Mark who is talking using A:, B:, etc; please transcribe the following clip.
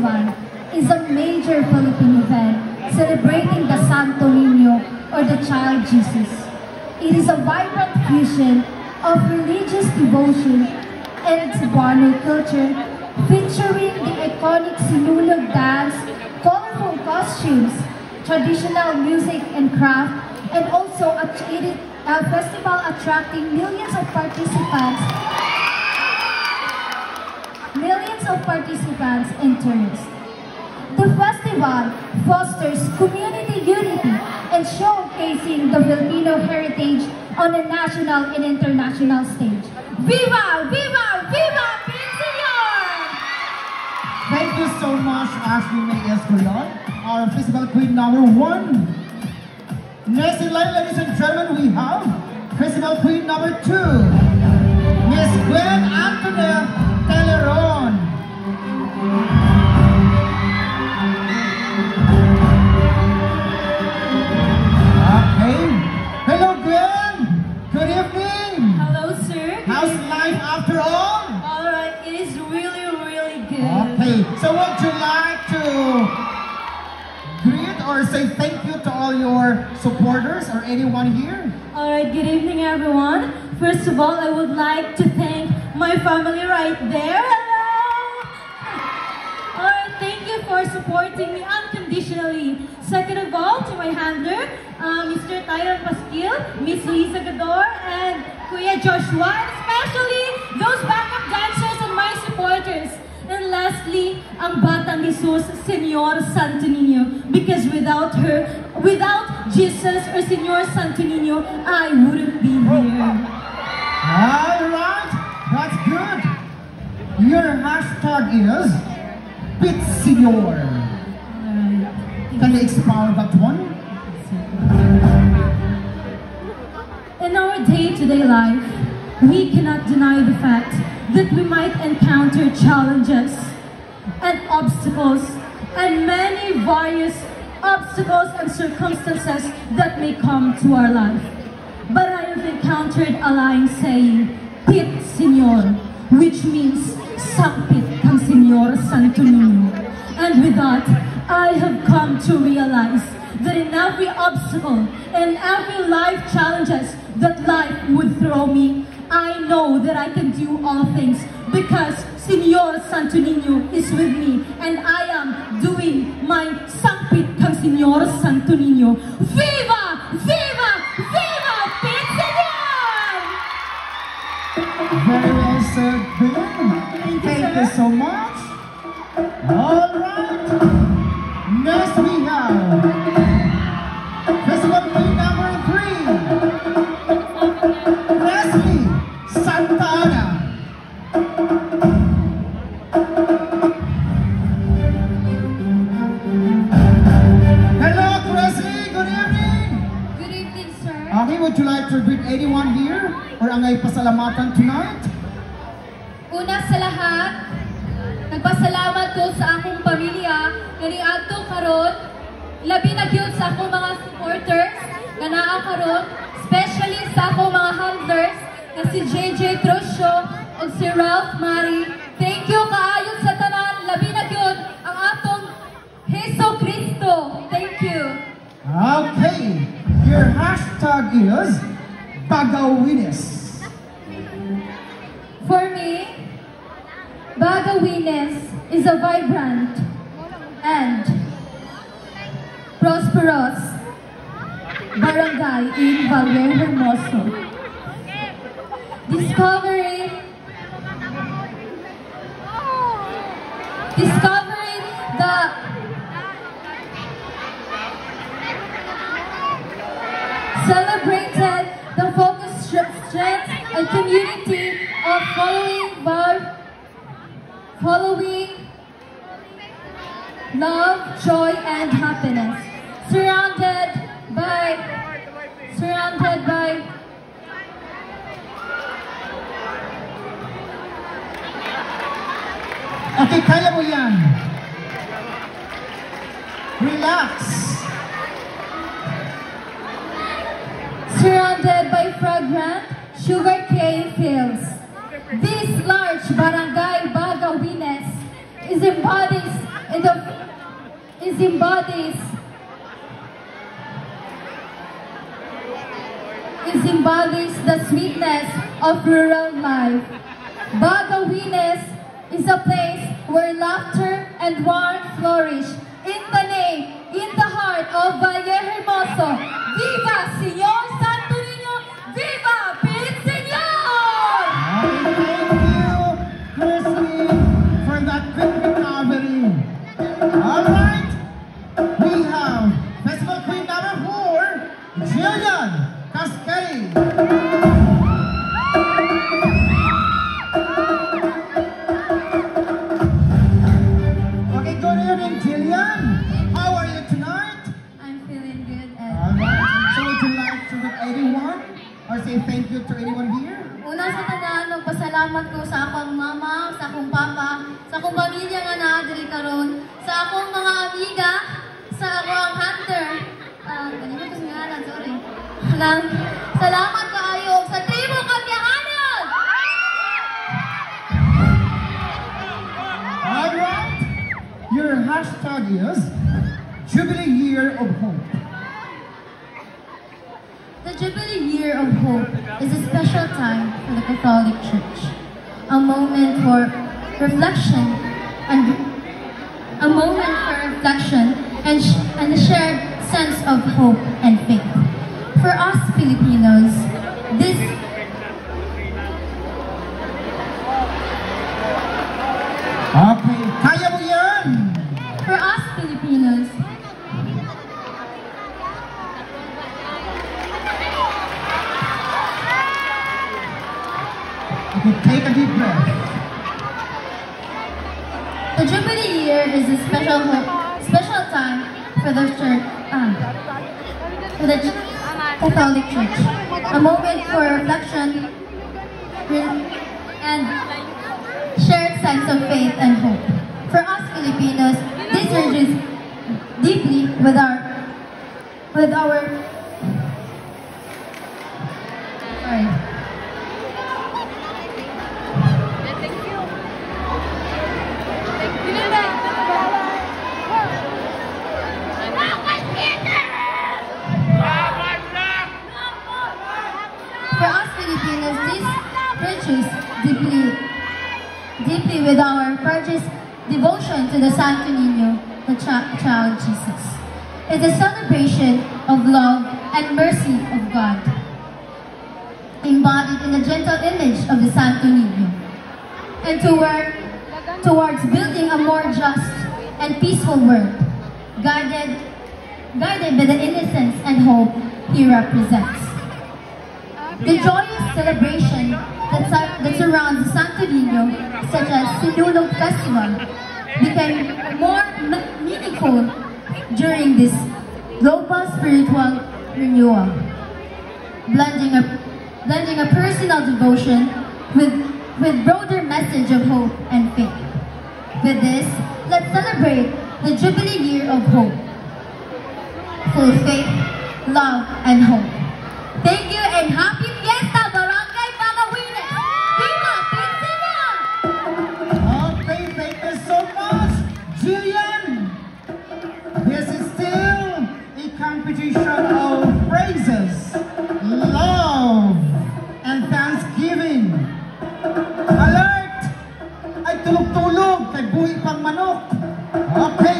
A: Festival is a major Philippine event celebrating the Santo Niño or the Child Jesus. It is a vibrant fusion of religious devotion and Cebuano culture, featuring the iconic Sinulog dance, colorful costumes, traditional music and craft, and also a festival attracting millions of participants and tourists. The festival fosters community unity and showcasing the Filipino heritage on a national and international stage. Viva! Viva! Viva! Pinseñor!
B: Thank you so much, Ashley May Escorion, our Festival Queen #1. Next in line, ladies and gentlemen, we have Festival Queen #2, Miss Gwen Antoinette Teleron. Okay. Hello, Gwen. Good evening.
C: Hello, sir.
B: How's life after all?
C: All right, it is really, really good.
B: Okay. So would you like to greet or say thank you to all your supporters or anyone here?
C: All right, good evening, everyone. First of all, I would like to thank my family right there. Hello. All right, thank you for supporting me unconditionally. Second of all, to my handler, Mr. Tyron Pasquil, Miss Lisa Gador, and Kuya Joshua, and especially those backup dancers and my supporters. And lastly, ang Batang Jesus, Senyor Santo Niño, because without her, without Jesus or Senyor Santo Niño, I wouldn't be here.
B: Alright, that's good. Your hashtag is PitSenyor. Can you expound that one?
C: In our day-to-day life, we cannot deny the fact that we might encounter challenges and obstacles and many various obstacles and circumstances that may come to our life. But I have encountered a line saying, PitSenyor, which means Sampit kang Senyor Santo Niño. And with that, I have come to realize that in every obstacle and every life challenges that life would throw me, I know that I can do all things because Senyor Santo Niño is with me and I am doing my Sampit kang Senyor Santo Niño. Viva! Viva! Viva! PitSenyor!
B: Very well said, Bill. Thank you so much. Alright. Next we have Festival Queen #3, Leslie Santana. Hello, Leslie. Good evening.
A: Good evening, sir.
B: Okay, would you like to greet anyone here or angay pasalamatan tonight?
A: Una sa lahat, nagpasalamat ko sa akong pamilya nga niadto karon, labi na gyud sa akong mga supporters nga naa karon, especially sa akong mga handlers nga si JJ Trosyo ug si Ralph Mari. Thank you kaayo sa tanan, labi na gyud ang atong Heso Cristo. Thank you.
B: Okay, your hashtag is Bagawines.
A: For me, Bagawines is a vibrant and prosperous barangay in Valer Hermoso. Discovering the celebrated the focus, strength, and community of following love, joy, and happiness, surrounded by
B: Okay, kaya mo yan. Relax.
A: surrounded by fragrant sugarcane fields. This large barangay Bagawines embodies is embodies the sweetness of rural life. Bagawines is a place where laughter and warmth flourish. In the name, in the heart of Vallehermoso, Viva Señor Santo Niño! Viva Pit Señor!
B: Thank you, Christy, for that quick recovery. Alright, we have Festival Queen number 4, Jillian Cascade. Okay, good evening, Jillian. How are you tonight?
A: I'm feeling good.
B: Alright, so would you like to greet anyone or say thank you to anyone here?
A: Una sa tanan, magpasalamat ko sa akong mama, sa akong papa, sa akong pamilya nga naadili karon, sa akong mga amiga, sa akong hunter. Kanina ko singalan, sorry. Salamat kaayo sa tribo Katyahanan!
B: Alright, your hashtag is Jubilee Year of Hope.
A: The Jubilee Year of Hope is a special time for the Catholic Church, a moment for reflection and a shared sense of hope and faith. For us Filipinos, this
B: Okay, kaya mo yan!
A: for us Filipinos,
B: Okay, take a deep breath.
A: the Jubilee Year is a special time for the church, for the Catholic Church, a moment for reflection and shared sense of faith and hope. For us Filipinos, this urges deeply with our sorry. For us Filipinos, this urges deeply with our purchase devotion to the Santo Niño, the child Jesus. It's a celebration of love and mercy of God, embodied in the gentle image of the Santo Niño, and to work towards building a more just and peaceful world, guided by the innocence and hope he represents. The joyous celebration that surrounds the Santo Niño, such as Sinulog Festival, became more meaningful during this global spiritual renewal, blending a personal devotion with broader message of hope and faith. With this, let's celebrate the Jubilee Year of Hope, full of faith, love, and hope. Thank you and happy Fiesta, Barangay Bagawines! Viva Pinsina!
B: Okay, thank you so much, Jillian. This is still a competition of praises, love, and thanksgiving. Alert! Ay tulog-tulog, kay buhi pang manok. Okay.